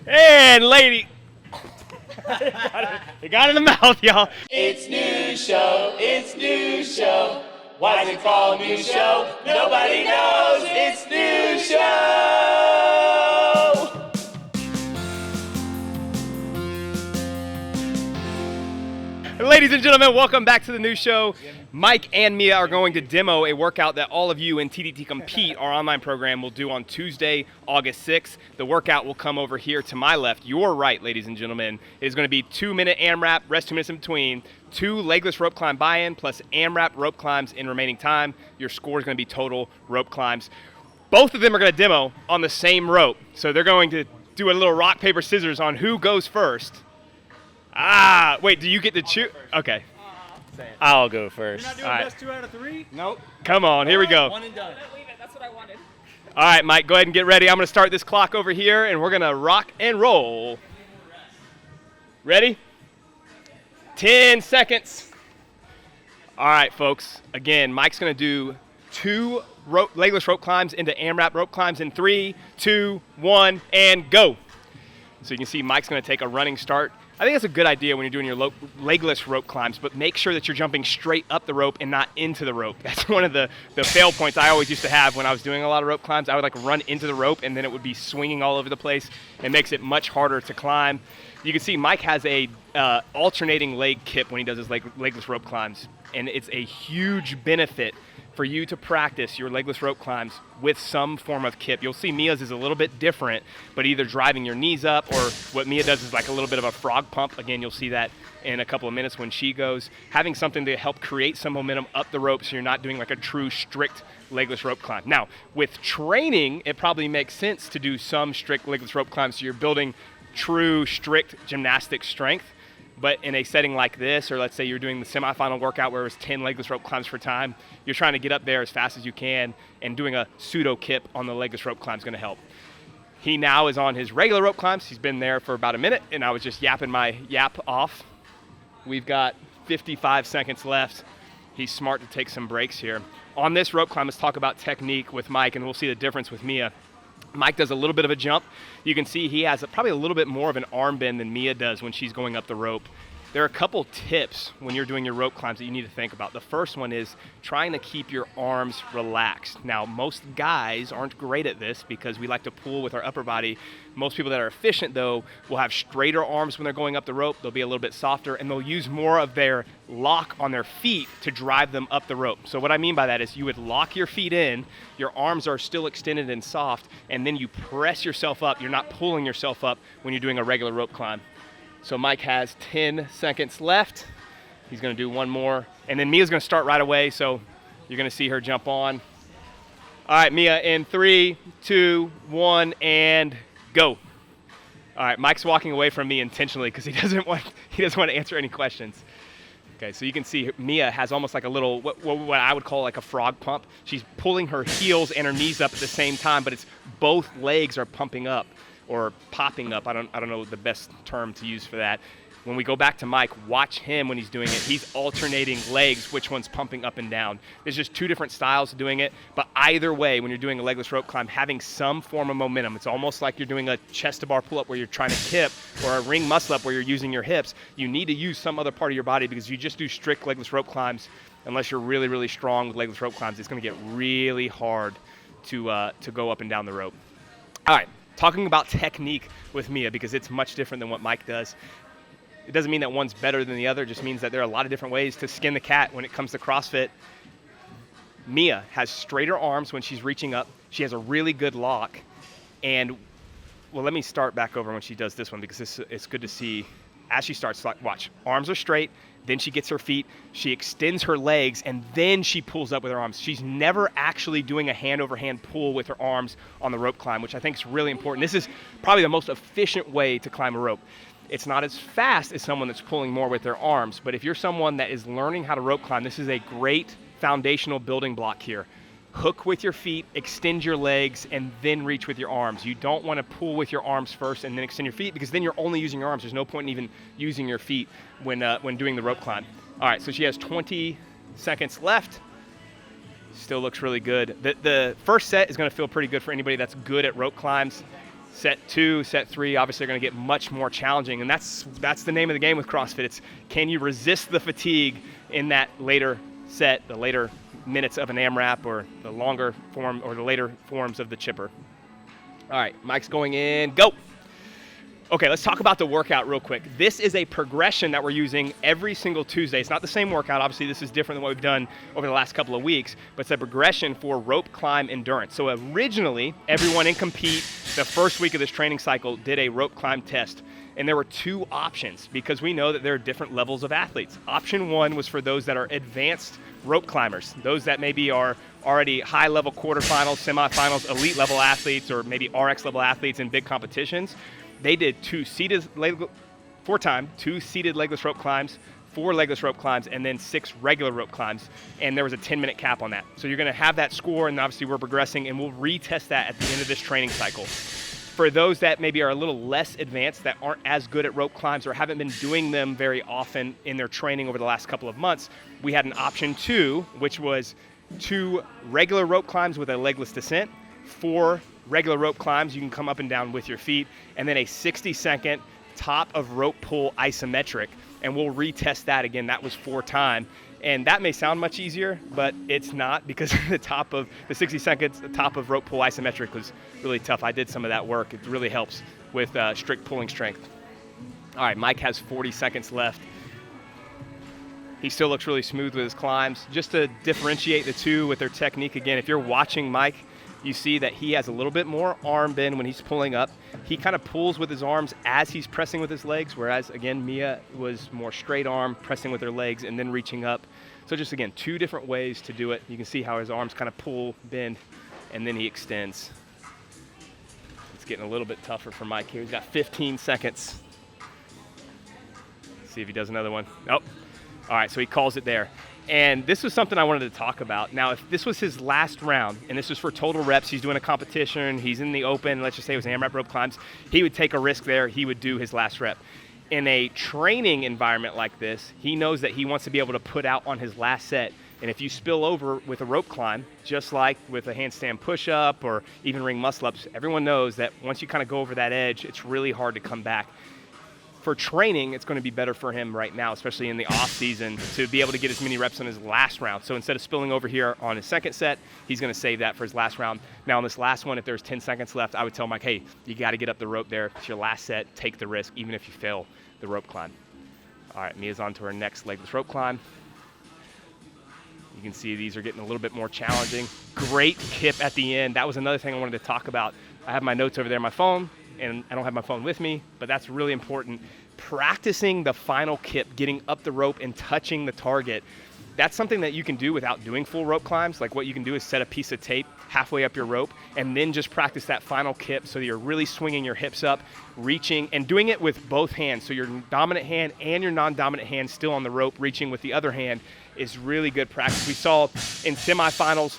And lady. It got in the mouth, y'all. It's new show, it's new show. Why is it called new show? Nobody knows. It's new show. Ladies and gentlemen, welcome back to the new show. Mike and Mia are going to demo a workout that all of you in TTT Compete, our online program, will do on Tuesday, August 6th. The workout will come over here to my left, your right, ladies and gentlemen. It is going to be 2-minute AMRAP, rest 2 minutes in between, 2 legless rope climb buy-in, plus AMRAP rope climbs in remaining time. Your score is going to be total rope climbs. Both of them are going to demo on the same rope. So they're going to do a little rock, paper, scissors on who goes first. Wait, do you get to choose? Okay. I'll go first. You're not doing best 2 out of 3? Nope. Come on, here we go. One and done. Leave it. That's what I wanted. All right, Mike, go ahead and get ready. I'm going to start this clock over here, and we're going to rock and roll. Ready? 10 seconds. All right, folks. Again, Mike's going to do 2 legless rope climbs into AMRAP rope climbs in 3, 2, 1, and go. So you can see Mike's going to take a running start. I think that's a good idea when you're doing your legless rope climbs, but make sure that you're jumping straight up the rope and not into the rope. That's one of the fail points I always used to have when I was doing a lot of rope climbs. I would like run into the rope and then it would be swinging all over the place. It makes it much harder to climb. You can see Mike has a alternating leg kip when he does his legless rope climbs, and it's a huge benefit for you to practice your legless rope climbs with some form of kip. You'll see Mia's is a little bit different, but either driving your knees up or what Mia does is like a little bit of a frog pump. Again, you'll see that in a couple of minutes when she goes. Having something to help create some momentum up the rope so you're not doing like a true strict legless rope climb. Now, with training, it probably makes sense to do some strict legless rope climbs so you're building true strict gymnastic strength. But in a setting like this, or let's say you're doing the semifinal workout where it was 10 legless rope climbs for time, you're trying to get up there as fast as you can, and doing a pseudo kip on the legless rope climb is going to help. He now is on his regular rope climbs. He's been there for about a minute, and I was just yapping my yap off. We've got 55 seconds left. He's smart to take some breaks here. On this rope climb, let's talk about technique with Mike, and we'll see the difference with Mia. Mike does a little bit of a jump. You can see he has probably a little bit more of an arm bend than Mia does when she's going up the rope. There are a couple tips when you're doing your rope climbs that you need to think about. The first one is trying to keep your arms relaxed. Now, most guys aren't great at this because we like to pull with our upper body. Most people that are efficient, though, will have straighter arms when they're going up the rope. They'll be a little bit softer, and they'll use more of their lock on their feet to drive them up the rope. So what I mean by that is you would lock your feet in, your arms are still extended and soft, and then you press yourself up. You're not pulling yourself up when you're doing a regular rope climb. So Mike has 10 seconds left. He's going to do one more. And then Mia's going to start right away, so you're going to see her jump on. All right, Mia, in 3, 2, 1, and go. All right, Mike's walking away from me intentionally because he doesn't want to answer any questions. Okay, so you can see Mia has almost like a little, what I would call like a frog pump. She's pulling her heels and her knees up at the same time, but it's both legs are pumping up. Or popping up. I don't know the best term to use for that. When we go back to Mike, watch him when he's doing it. He's alternating legs, which one's pumping up and down. There's just 2 different styles of doing it, but either way, when you're doing a legless rope climb, having some form of momentum. It's almost like you're doing a chest-to-bar pull-up where you're trying to kip, or a ring muscle-up where you're using your hips. You need to use some other part of your body because you just do strict legless rope climbs. Unless you're really, really strong with legless rope climbs, it's going to get really hard to go up and down the rope. All right. Talking about technique with Mia, because it's much different than what Mike does. It doesn't mean that one's better than the other. It just means that there are a lot of different ways to skin the cat when it comes to CrossFit. Mia has straighter arms when she's reaching up. She has a really good lock. And, well, let me start back over when she does this one because it's good to see. As she starts, watch, arms are straight, then she gets her feet, she extends her legs, and then she pulls up with her arms. She's never actually doing a hand-over-hand pull with her arms on the rope climb, which I think is really important. This is probably the most efficient way to climb a rope. It's not as fast as someone that's pulling more with their arms, but if you're someone that is learning how to rope climb, this is a great foundational building block here. Hook with your feet, extend your legs, and then reach with your arms. You don't want to pull with your arms first and then extend your feet because then you're only using your arms. There's no point in even using your feet when doing the rope climb. All right, so she has 20 seconds left. Still looks really good. The first set is going to feel pretty good for anybody that's good at rope climbs. Set 2, set 3, obviously are going to get much more challenging, and that's the name of the game with CrossFit. It's can you resist the fatigue in that later set, the later minutes of an AMRAP, or the longer form or the later forms of the chipper. All right, Mike's going in, go. Okay, let's talk about the workout real quick. This is a progression that we're using every single Tuesday. It's not the same workout. Obviously, this is different than what we've done over the last couple of weeks, but it's a progression for rope climb endurance. So originally, everyone in Compete, the first week of this training cycle, did a rope climb test. And there were 2 options because we know that there are different levels of athletes. Option 1 was for those that are advanced rope climbers, those that maybe are already high-level quarterfinals, semifinals, elite-level athletes, or maybe RX-level athletes in big competitions. They did 2 seated legless rope climbs, 4 legless rope climbs, and then 6 regular rope climbs, and there was a 10-minute cap on that. So you're going to have that score, and obviously we're progressing, and we'll retest that at the end of this training cycle. For those that maybe are a little less advanced, that aren't as good at rope climbs or haven't been doing them very often in their training over the last couple of months, we had an option 2, which was 2 regular rope climbs with a legless descent, 4 regular rope climbs you can come up and down with your feet, and then a 60-second top of rope pull isometric, and we'll retest that again. That was 4 time, and that may sound much easier, but it's not, because the top of the 60 seconds, the top of rope pull isometric was really tough. I did some of that work. It really helps with strict pulling strength. All right, Mike has 40 seconds left. He still looks really smooth with his climbs. Just to differentiate the 2 with their technique, again, if you're watching Mike, you see that he has a little bit more arm bend when he's pulling up. He kind of pulls with his arms as he's pressing with his legs, whereas, again, Mia was more straight arm, pressing with her legs and then reaching up. So just, again, 2 different ways to do it. You can see how his arms kind of pull, bend, and then he extends. It's getting a little bit tougher for Mike here. He's got 15 seconds. Let's see if he does another one. Nope. All right, so he calls it there. And this was something I wanted to talk about. Now, if this was his last round, and this was for total reps, he's doing a competition, he's in the open, let's just say it was AMRAP rope climbs, he would take a risk there, he would do his last rep. In a training environment like this, he knows that he wants to be able to put out on his last set. And if you spill over with a rope climb, just like with a handstand push-up or even ring muscle-ups, everyone knows that once you kind of go over that edge, it's really hard to come back. For training, it's going to be better for him right now, especially in the off season, to be able to get as many reps on his last round. So instead of spilling over here on his second set, he's going to save that for his last round. Now on this last one, if there's 10 seconds left, I would tell Mike, hey, you got to get up the rope there. It's your last set. Take the risk, even if you fail the rope climb. All right, Mia's on to her next legless rope climb. You can see these are getting a little bit more challenging. Great kip at the end. That was another thing I wanted to talk about. I have my notes over there on my phone, and I don't have my phone with me, but that's really important. Practicing the final kip, getting up the rope and touching the target. That's something that you can do without doing full rope climbs. Like what you can do is set a piece of tape halfway up your rope and then just practice that final kip so that you're really swinging your hips up, reaching, and doing it with both hands. So your dominant hand and your non-dominant hand still on the rope, reaching with the other hand is really good practice. We saw in semifinals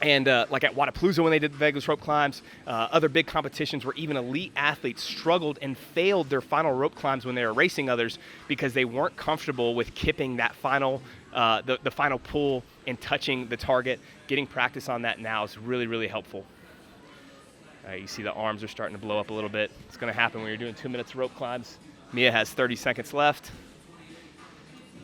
and like at Wadapalooza when they did the legless rope climbs, other big competitions where even elite athletes struggled and failed their final rope climbs when they were racing others because they weren't comfortable with kipping that final, the final pull and touching the target. Getting practice on that now is really, really helpful. You see the arms are starting to blow up a little bit. It's going to happen when you're doing 2 minutes of rope climbs. Mia has 30 seconds left.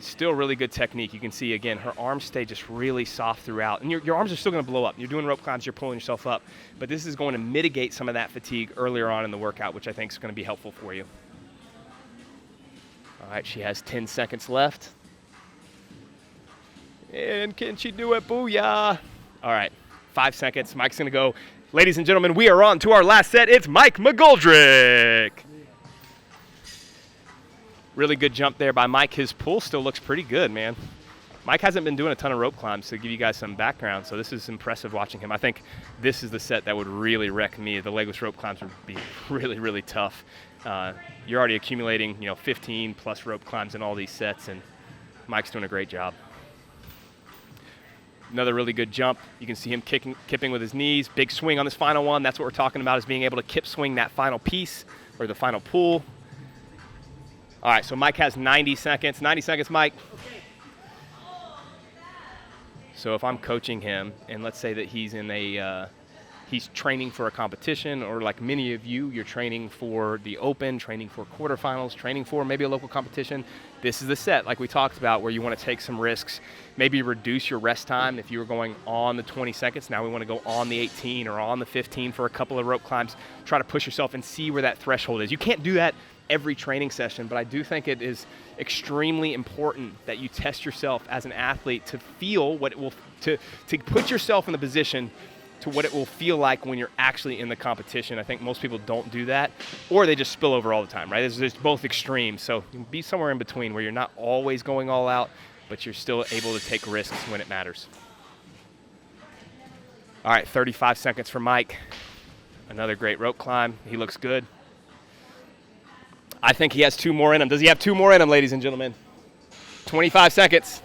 Still really good technique. You can see, again, her arms stay just really soft throughout. And your arms are still going to blow up. You're doing rope climbs, you're pulling yourself up. But this is going to mitigate some of that fatigue earlier on in the workout, which I think is going to be helpful for you. All right, she has 10 seconds left. And can she do it? Booyah. All right, 5 seconds. Mike's going to go. Ladies and gentlemen, we are on to our last set. It's Mike McGoldrick. Really good jump there by Mike. His pull still looks pretty good, man. Mike hasn't been doing a ton of rope climbs to give you guys some background, so this is impressive watching him. I think this is the set that would really wreck me. The legless rope climbs would be really, really tough. You're already accumulating, 15 plus rope climbs in all these sets, and Mike's doing a great job. Another really good jump. You can see him kipping with his knees. Big swing on this final one. That's what we're talking about, is being able to kip swing that final piece or the final pull. All right, so Mike has 90 seconds. 90 seconds, Mike. So if I'm coaching him, and let's say that he's in a he's training for a competition, or like many of you, you're training for the Open, training for quarterfinals, training for maybe a local competition. This is the set, like we talked about, where you want to take some risks, maybe reduce your rest time. If you were going on the 20 seconds, now we want to go on the 18 or on the 15 for a couple of rope climbs. Try to push yourself and see where that threshold is. You can't do that every training session, but I do think it is extremely important that you test yourself as an athlete to feel what it will, to put yourself in the position to what it will feel like when you're actually in the competition. I think most people don't do that, or they just spill over all the time, right? There's both extremes. So be somewhere in between where you're not always going all out, but you're still able to take risks when it matters. All right, 35 seconds for Mike. Another great rope climb. He looks good. I think he has 2 more in him. Does he have 2 more in him, ladies and gentlemen? 25 seconds.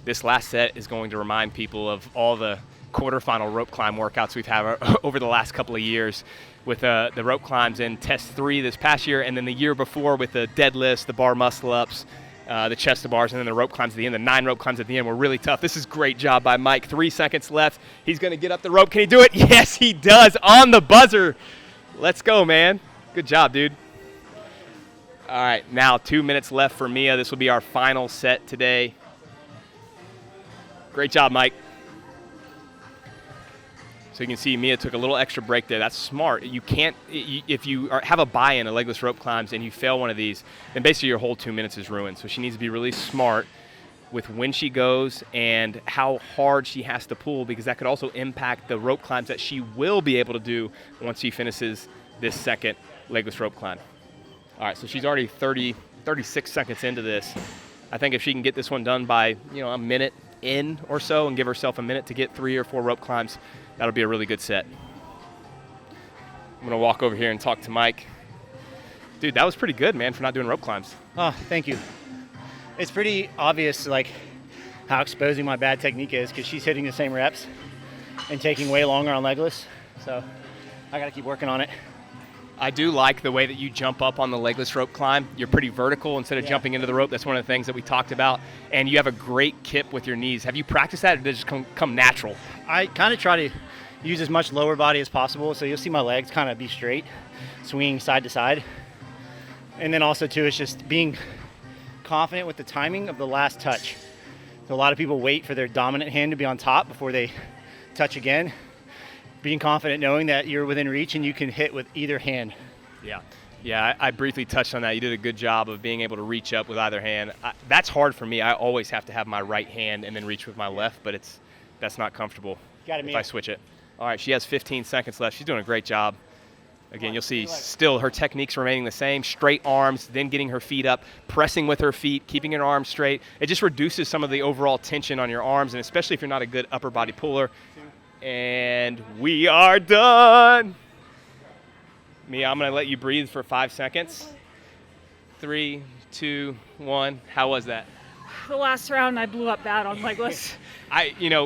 This last set is going to remind people of all the quarterfinal rope climb workouts we've had over the last couple of years, with the rope climbs in test 3 this past year, and then the year before with the deadlifts, the bar muscle ups, the chest to bars, and then the rope climbs at the end. The 9 rope climbs at the end were really tough. This is great job by Mike. 3 seconds left. He's going to get up the rope. Can he do it? Yes, he does, on the buzzer. Let's go, man. Good job, dude. All right, now 2 minutes left for Mia. This will be our final set today. Great job, Mike. So you can see Mia took a little extra break there. That's smart. You can't, if you have a buy-in of legless rope climbs and you fail one of these, then basically your whole 2 minutes is ruined. So she needs to be really smart with when she goes and how hard she has to pull, because that could also impact the rope climbs that she will be able to do once she finishes this second legless rope climb. All right, so she's already 36 seconds into this. I think if she can get this one done by, a minute in or so and give herself a minute to get 3 or 4 rope climbs, that'll be a really good set. I'm gonna walk over here and talk to Mike. Dude, that was pretty good, man, for not doing rope climbs. Oh, thank you. It's pretty obvious, how exposing my bad technique is, because she's hitting the same reps and taking way longer on legless. So I gotta keep working on it. I do like the way that you jump up on the legless rope climb. You're pretty vertical instead of jumping into the rope. That's one of the things that we talked about. And you have a great kip with your knees. Have you practiced that, or did it just come natural? I kind of try to use as much lower body as possible, so you'll see my legs kind of be straight, swinging side to side. And then also, too, it's just being confident with the timing of the last touch. So a lot of people wait for their dominant hand to be on top before they touch again. Being confident knowing that you're within reach and you can hit with either hand. Yeah, I briefly touched on that. You did a good job of being able to reach up with either hand. That's hard for me. I always have to have my right hand and then reach with my left, but that's not comfortable if I switch it. All right, she has 15 seconds left. She's doing a great job. Again, you'll see still her technique's remaining the same. Straight arms, then getting her feet up, pressing with her feet, keeping her arms straight. It just reduces some of the overall tension on your arms, and especially if you're not a good upper body puller. And we are done. Mia, I'm going to let you breathe for 5 seconds. 3, 2, 1. How was that? The last round, I blew up bad on legless.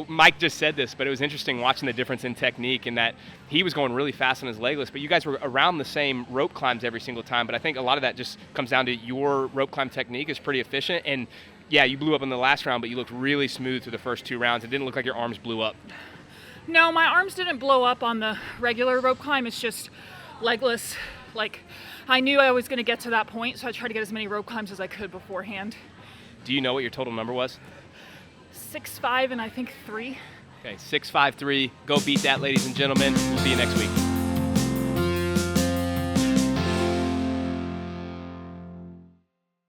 Mike just said this, but it was interesting watching the difference in technique, in that he was going really fast on his legless, but you guys were around the same rope climbs every single time. But I think a lot of that just comes down to your rope climb technique is pretty efficient. And yeah, you blew up in the last round, but you looked really smooth through the first 2 rounds. It didn't look like your arms blew up. No, my arms didn't blow up on the regular rope climb. It's just legless. I knew I was going to get to that point, so I tried to get as many rope climbs as I could beforehand. Do you know what your total number was? 6'5" and I think 3. Okay, 6'5", 3. Go beat that, ladies and gentlemen. We'll see you next week.